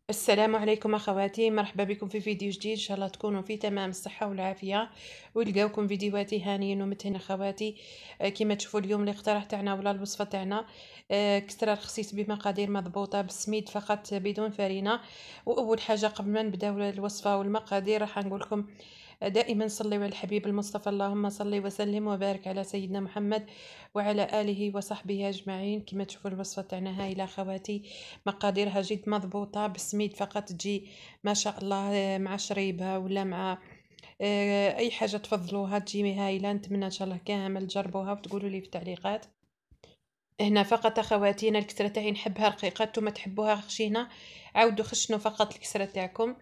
السلام عليكم اخواتي، مرحبا بكم في فيديو جديد. ان شاء الله تكونوا في تمام الصحه والعافيه ويلقاوكم فيديوهاتي هانيين ومتهنين اخواتي. كما تشوفوا اليوم الاقتراح تاعنا ولا الوصفه تاعنا كسره رخيص بمقادير مضبوطه بالسميد فقط بدون فرينه. واول حاجه قبل ما نبداو الوصفه والمقادير راح نقول لكم دائما صلوا على الحبيب المصطفى، اللهم صل وسلم وبارك على سيدنا محمد وعلى آله وصحبه أجمعين. كما تشوفوا الوصفة تاعنا هايلة خواتي، مقاديرها جد مضبوطة بالسميد فقط، تجي ما شاء الله مع شريبها ولا مع أي حاجة تفضلوها تجي هايلة. نتمنى إن شاء الله كامل تجربوها وتقولوا لي في التعليقات. هنا فقط اخواتي انا الكسرة تاعي نحبها رقيقة، نتوما تحبوها خشينة عاودوا خشنوا فقط الكسرة تاعكم.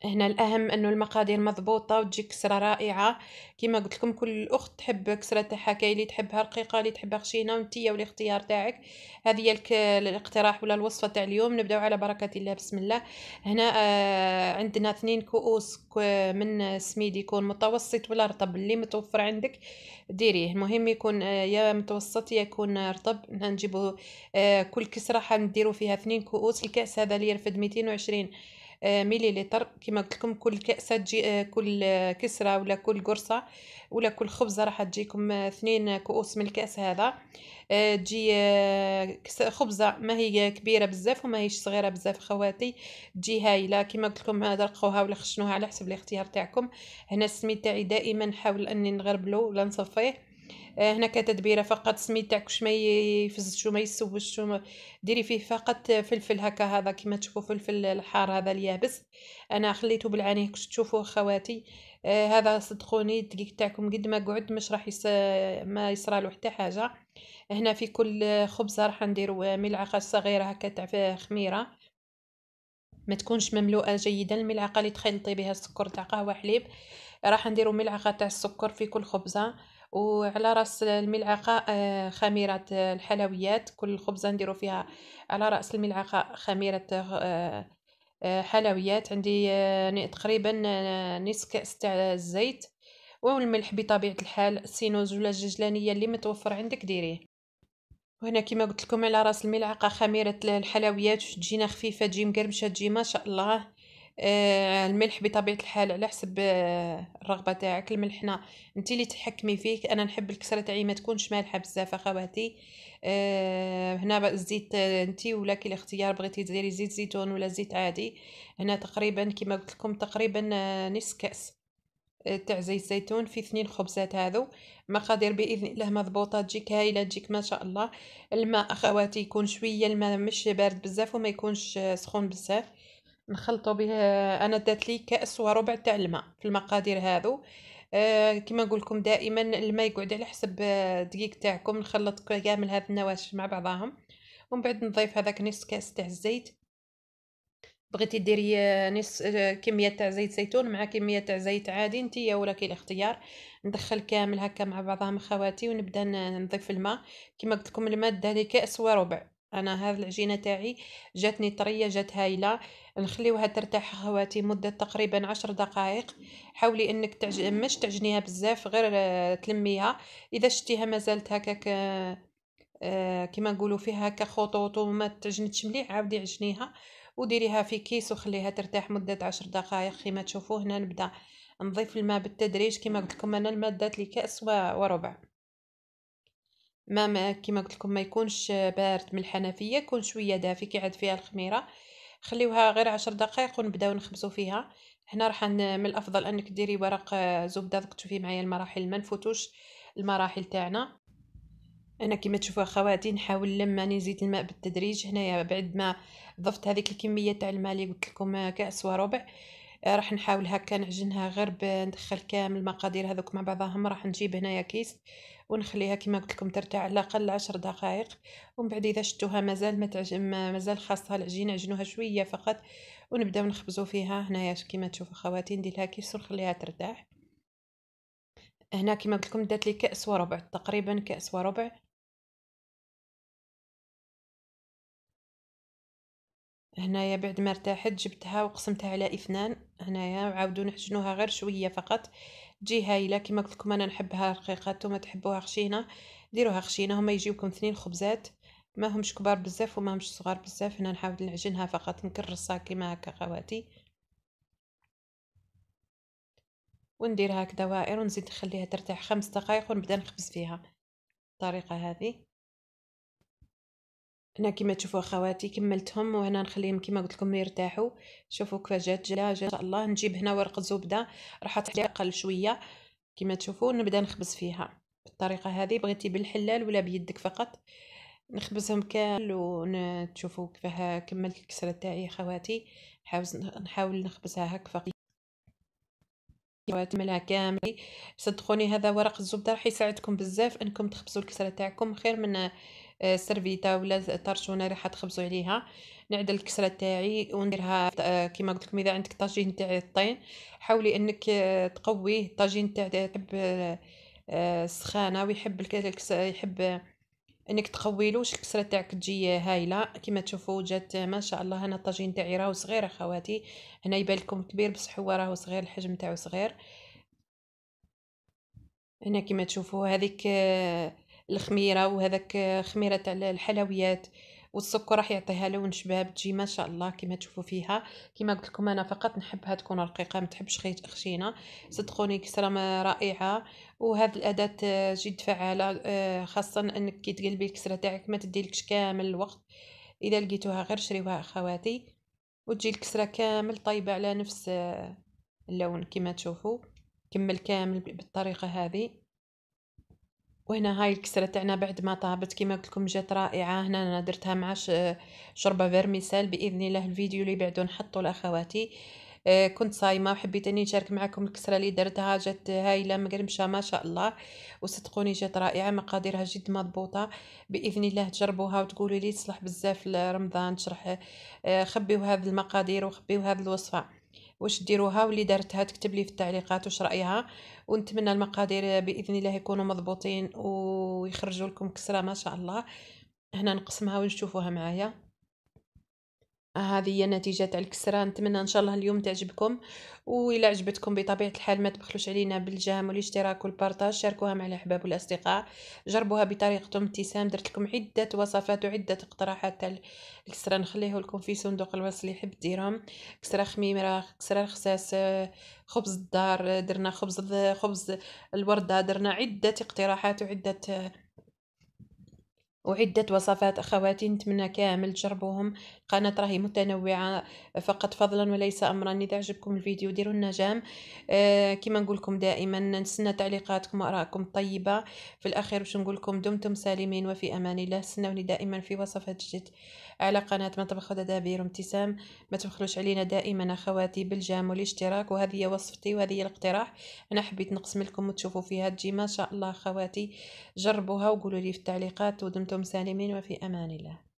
هنا الأهم أنه المقادير مضبوطة وتجي كسرة رائعة. كما قلت لكم كل أخت تحب كسرة تاعها، كاين اللي تحبها رقيقة اللي تحبها خشينة، وانتيا والاختيار تاعك. هذه هي الاقتراح ولا الوصفة تاع اليوم. نبداو على بركة الله، بسم الله. هنا عندنا 2 كؤوس من سميد، يكون متوسط ولا رطب اللي متوفر عندك ديريه، المهم يكون يا متوسط يا يكون رطب. نجيبو كل كسرة حنديرو فيها 2 كؤوس. الكأس هذا اللي يرفد 220 مليلتر. كما قلت لكم كل كأسة تجي كل كسرة ولا كل قرصة ولا كل خبزة راح تجيكم 2 كؤوس من الكأس هذا. تجي خبزة ما هي كبيرة بزاف وما هيش صغيرة بزاف خواتي، تجي هايلة. كما قلت لكم درقوها ولا خشنوها على حسب الاختيار تاعكم. هنا السميد تاعي دائما نحاول اني نغربلو ولا نصفيه. هنا كتدبيره فقط السميد تاعك واش ما يفزش وما يسوش ديري فيه فقط فلفل هكا، هذا كما تشوفوا فلفل الحار هذا اليابس، انا خليته بالعاني كش تشوفوا خواتي. هذا صدقوني الدقيق تاعكم قد ما قعد مش راح ما يصرالو حتى حاجه. هنا في كل خبزه راح نديروا ملعقه صغيره هكا تاع خميره، ما تكونش مملوءه جيدا. الملعقه اللي تخلطي بها السكر تاع قهوه حليب، راح نديرو ملعقه تاع السكر في كل خبزه، وعلى راس الملعقه خميره الحلويات. كل خبزه نديرو فيها على راس الملعقه خميره حلويات. عندي تقريبا نص كأس تاع الزيت، والملح بطبيعه الحال، السينوز ولا الججلانيه اللي متوفر عندك ديريه. وهنا كما قلت لكم على راس الملعقه خميره الحلويات، تجينا خفيفه تجي مقرمشه تجي ما شاء الله. الملح بطبيعه الحال على حسب الرغبه تاعك. الملحنا انت اللي تحكمي فيك، انا نحب الكسره تاعي ما تكونش مالحه بزاف اخواتي. هنا بقى الزيت انت ولا كي الاختيار، بغيتي ديري زيت زيتون ولا زيت عادي. هنا تقريبا كما قلت لكم تقريبا نص كأس تاع زيت زيتون في 2 خبزات هذو. مقادير باذن الله مضبوطه تجيك هايله، تجيك ما شاء الله. الماء اخواتي يكون شويه الماء مش بارد بزاف وما يكونش سخون بزاف. نخلطوا به. انا دات لي كأس وربع تاع الماء في المقادير هذو. كما نقول لكم دائما الماء يقعد على حسب الدقيق تاعكم. نخلط كامل هذه النواشف مع بعضهم، ومن بعد نضيف هذاك نص كأس تاع الزيت. بغيتي ديري نص كمية تاع زيت زيتون مع كمية تاع زيت عادي نتيا ولا كي الاختيار. ندخل كامل هكا مع بعضهم خواتي ونبدا نضيف الماء. كما قلت لكم الماء دالي كأس وربع. انا هذه العجينه تاعي جاتني طريه جات هايله. نخليوها ترتاح خواتي مده تقريبا 10 دقائق. حاولي انك مش تعجنيها بزاف، غير تلميها. اذا شتيها ما زالت هكاك كما نقولوا فيها هكا خطوط وما تعجنتش مليح، عاودي عجنيها وديريها في كيس وخليها ترتاح مدة 10 دقائق. كما تشوفوا هنا نبدأ نضيف الماء بالتدريج. كما قلت لكم انا الماء دات لي كأس وربع. ما كما قلت لكم ما يكونش بارد من الحنفية، يكون شوية دافي كي عاد فيها الخميرة. خليوها غير 10 دقائق ونبداو نخبزوا فيها. هنا راح من الافضل انك ديري ورق زبدة. دوك تشوفي معايا المراحل ما نفوتوش المراحل تاعنا. انا كما تشوفوا اخواتي نحاول لما نزيد الماء بالتدريج. هنايا بعد ما ضفت هذيك الكميه تاع الماء اللي قلت لكم كأس وربع، راح نحاول هكا نعجنها غير ندخل كامل المقادير هذوك مع بعضهم. راح نجيب هنايا كيس ونخليها كما قلت لكم ترتاح على الاقل 10 دقائق. ومن بعد اذا شتوها مازال ما تعجن مازال خاصها العجين عجنوها شويه فقط ونبداو نخبزوا فيها. هنايا كما تشوفوا خواتي ندير لها كيس ونخليها ترتاح. هنا كما قلت لكم دات لي كأس وربع، تقريبا كأس وربع. هنايا بعد ما ارتاحت جبتها وقسمتها على 2. هنايا وعاودو نحجنوها غير شويه فقط تجي هايله. كما قلت لكم انا نحبها رقيقه، نتوما تحبوها خشينه ديروها خشينه. هما يجيوكم 2 خبزات ما همش كبار بزاف وما همش صغار بزاف. هنا نحاول نعجنها فقط، نكرسها كيما هكا خواتي، ونديرها هكا دوائر ونزيد نخليها ترتاح 5 دقائق ونبدا نخبز فيها بالطريقه هذه. هنا كيما تشوفوا اخواتي كملتهم، وهنا نخليهم كيما قلت لكم يرتاحوا. شوفوا كيف جات ان شاء الله. نجيب هنا ورق الزبده راح تحتاج اقل شويه كيما تشوفوا، نبدا نخبز فيها بالطريقه هذه. بغيتي بالحلال ولا بيدك فقط، نخبزهم كامل ونشوفوا كيفاه كملت الكسره تاعي خواتي. نحاول نخبزها هكا فقط ملها كامل. صدقوني هذا ورق الزبده راح يساعدكم بزاف انكم تخبزوا الكسره تاعكم، خير من سيرفيتا ولا طرشونه راح تخبزوا عليها. نعدل الكسره تاعي ونديرها كيما قلت لكم. اذا عندك طاجين تاع الطين حاولي انك تقويه. الطاجين تاع يحب السخانه ويحب يحب انك تقويلوش الكسره تاعك تجي هايله. كيما تشوفوا جات ما شاء الله. انا الطاجين تاعي راهو صغير اخواتي، هنا يبان لكم كبير بصح هو راهو صغير، الحجم تاعو صغير. هنا كيما تشوفوا هذيك الخميره، وهذاك خميره تاع الحلويات والسكر راح يعطيها لون شباب تجي ما شاء الله كيما تشوفوا فيها. كيما قلت لكم انا فقط نحبها تكون رقيقه، ما تحبش خشينه. صدقوني كسره رائعه، وهذه الاداه جد فعاله، خاصه انك كي تقلبي الكسره تاعك ما تديلكش كامل الوقت. اذا لقيتوها غير شريوها اخواتي، وتجي الكسره كامل طيبه على نفس اللون كيما تشوفوا. كمل كامل بالطريقه هذه. وهنا هاي الكسرة تاعنا بعد ما طابت كيما قلت لكم جات رائعة. هنا انا درتها مع شوربة فيرميسيل. باذن الله الفيديو اللي بعده نحطه لاخواتي. كنت صايمة وحبيت اني نشارك معكم الكسرة اللي درتها، جات هايلة مقرمشة ما شاء الله. وصدقوني جات رائعة، مقاديرها جد مضبوطة. باذن الله تجربوها وتقولوا لي تصلح بزاف لرمضان. تشرح خبيو هذه المقادير وخبيو هذه الوصفة واش ديروها، واللي دارتها تكتب لي في التعليقات واش رايها. ونتمنى المقادير باذن الله يكونوا مضبوطين ويخرجوا لكم كسره ما شاء الله. هنا نقسمها ونشوفوها معايا. هذه هي النتيجه تاع الكسره. نتمنى ان شاء الله اليوم تعجبكم، والى عجبتكم بطبيعه الحال ما تبخلوش علينا بالجام والاشتراك والبارطاج. شاركوها مع الاحباب والاصدقاء. جربوها بطريقتهم. ابتسام درت لكم عده وصفات وعده اقتراحات تاع الكسره، نخليه لكم في صندوق الوصف اللي يحب ديرهم. كسره خميمره، كسره رخساس، خبز الدار، درنا خبز الورده، درنا عده اقتراحات وعدة وصفات أخواتي. نتمنى كامل تجربوهم. القناة راهي متنوعة فقط فضلا وليس أمرا. إذا عجبكم الفيديو ديروا لنا جام. كما نقولكم دائما نستنى تعليقاتكم وآراءكم الطيبة. في الأخير باش نقولكم دمتم سالمين وفي أمان الله. استنوني دائما في وصفات جديد على قناة مطبخ ودبابير ابتسام. ما تبخلوش علينا دائما أخواتي بالجام والاشتراك. وهذه هي وصفتي وهذه هي الاقتراح. أنا حبيت نقسم لكم وتشوفوا فيها تجي ما شاء الله أخواتي. جربوها وقولوا لي في التعليقات. ودمتم سالمين وفي أمان الله.